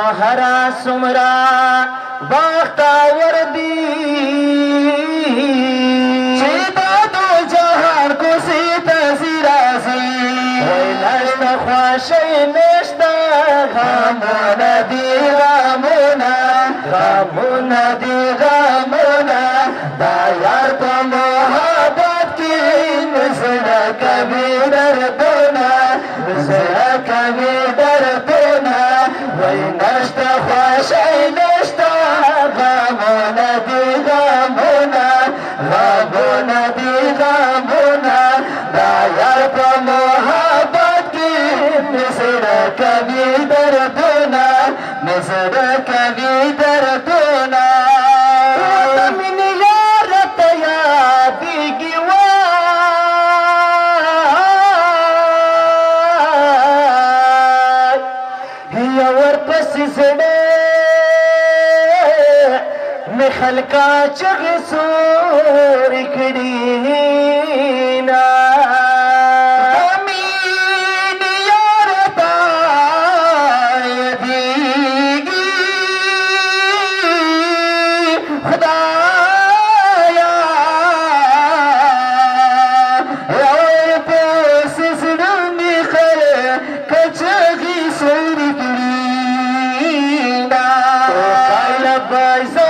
جوهرا سمرا بختاور دی چې دا دو جهان کو سی تزیرازی وی نشتا خواشی نشتا غامونا دی غامونا غامونا دی غامونا دا یار پا محبت کی نزدہ کبھی دردونا نزدہ کبھی دردونا وی نشتا خواشی نشتا غامونا دی غامونا غامونا دی غامونا دا یار پا محبت کی نزدہ کبھی دردونا نزدہ کبھی دردونا من یار تیادیگی وای یور پس زڑے میں خلقا چغ سور کڑینا امین یار تیادیگی خدایا اور پس زڑوں میں خر کچغی سور کڑینا کالا بازا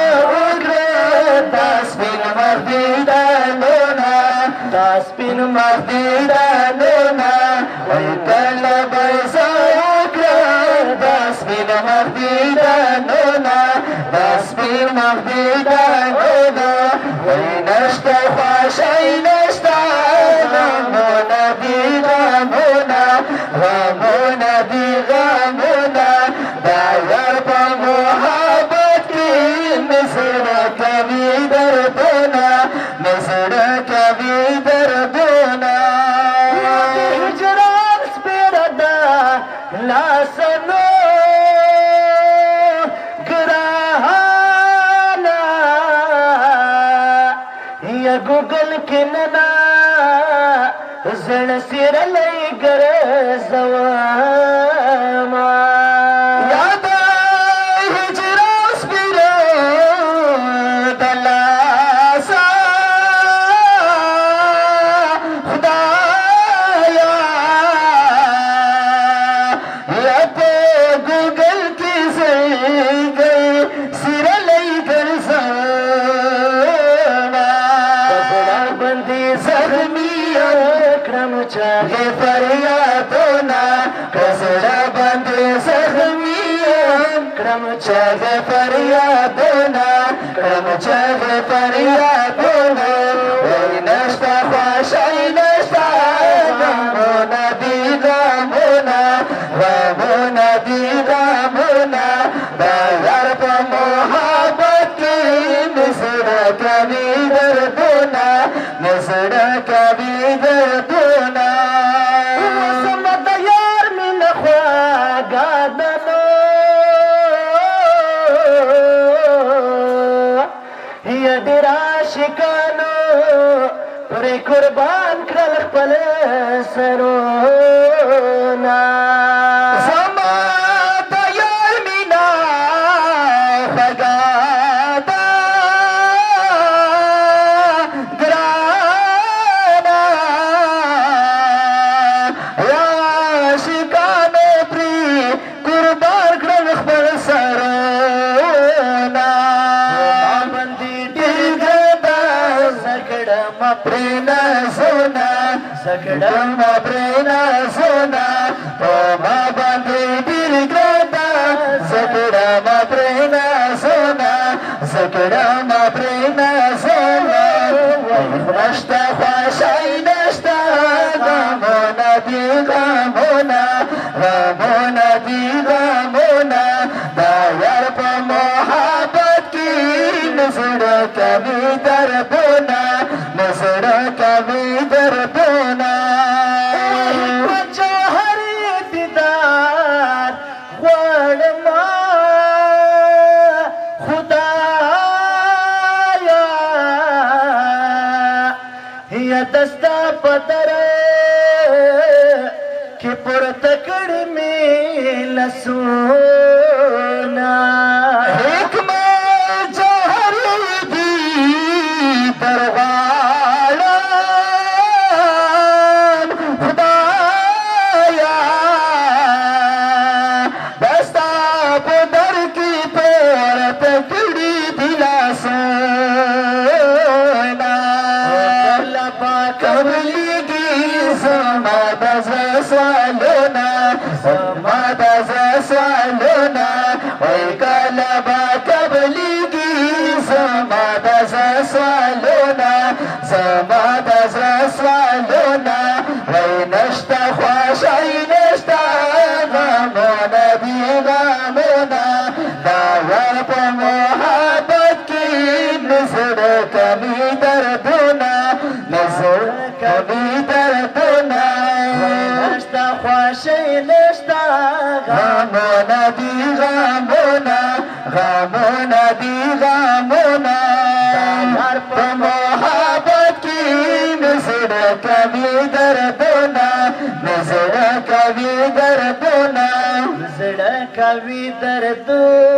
داسپین مردیدانونا وی کل بیزا اکرا داسپین مردیدانونا داسپین مردیدانونا وی نشتا خواشای نشتا غامونا دی غامونا غامونا دی غامونا دا یار پا محبت کی نزدہ کبھی دردونا نزدہ کبھی دردونا ہجران سپیردا لاسنو گراہانا یا گوگل کننا زن سیر لئی گرزواما یادا ہجران سپیردا لاسا خدایا یا پہ گوگل کی زن گئی سیر لئی گرزواما کسڑا بندی زخمی اکرم چاہے فریادونا کسڑا بندی زخمی اکرم چاہے فریادونا کرم چاہے فریادونا وی نشتا خواشای نشتا غامونا دی غامونا غامونا دی غامونا دا یار پا محبت کی نزدہ کبھی دردونا نزدہ کبھی دردونا سمت یار من خواگادنو یا دیر عاشقانو پر قربان کرل خپل سرونا زما د یار مینا خواږه ګرانه یا عاشقانو پرې قربان کړل خپل سرونا پرینا سونا سکڑم پرینا سونا تو ما باندې ډیر ګردا سکڑم پرینا سونا سکڑم پرینا سونا نشتا خواشای نشتا غامونا دی غامونا غامونا دی غامونا دا یار پا محبت کی نزدہ کبھی دردونا نزدہ کبھی دردونا جوہری دیدار غواړما خدایا یا دستا پتر کی پورته کړې مې لاسونه د زړه سوالونه زما د زړه سوالونه وای کله به قبلېږي زما د زړه سوالونه زما د زړه سوالونه وای نشته خوښۍ نشته غمونه دي غمونه دا ور په محبت کې نزړه کمي دردونه نزړه کمي دردونه نشته خوښۍ نشته غمونه دي غمونه غمونه دي غمونه دا ور په محبت کې نزړه کمي دردونه نزړه کوي دردونه زړه کوي دردونه